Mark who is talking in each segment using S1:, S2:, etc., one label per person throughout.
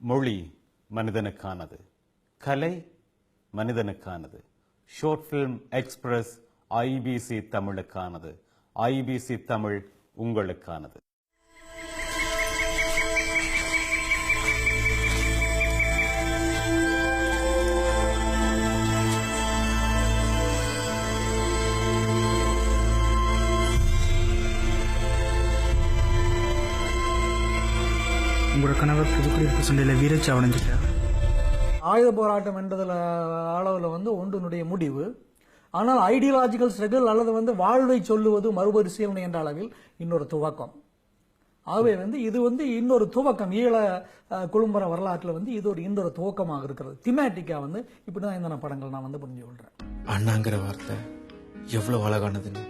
S1: மொழி மனிதனுக்கானது, கலை மனிதனுக்கானது. ஷார்ட் பிலிம் எக்ஸ்பிரஸ் ஐபிசி தமிழுக்கானது, ஐபிசி தமிழ் உங்களுக்கானது.
S2: உங்களோட கணவர் புதுக்குடியிருப்பு சண்டையில் வீரச்சாவடைஞ்சிட்டார்.
S3: ஆயுத போராட்டம் என்றதில் அளவில் ஒன்றினுடைய முடிவு. ஆனால் ஐடியாலஜிக்கல் ஸ்ட்ரகிள் அல்லது வாழ்வை சொல்லுவது மறுபரிசீலனை என்ற அளவில் இன்னொரு துவக்கம். ஆகவே இது இன்னொரு துவக்கம். ஈழ குழும்பர வரலாற்றில் இது இன்னொரு துவக்கமாக இருக்கிறது. திமேட்டிக்கா இப்படிதான் இந்த படங்கள் நான் புரிஞ்சு கொள்றேன்.
S4: அண்ணாங்கிற வார்த்தை எவ்வளவு அழகானதுன்னு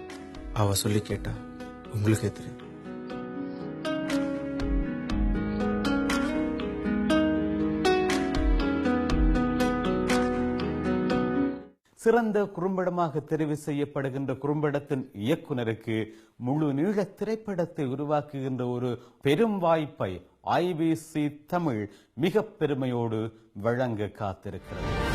S4: அவ சொல்லி கேட்டா உங்களுக்கே தெரியும்.
S1: சிறந்த குறும்படமாக தெரிவு செய்யப்படுகின்ற குறும்படத்தின் இயக்குனருக்கு முழு நீள திரைப்படத்தை உருவாக்குகின்ற ஒரு பெரும் வாய்ப்பை ஐபிசி தமிழ் மிக பெருமையோடு வழங்க காத்திருக்கிறது.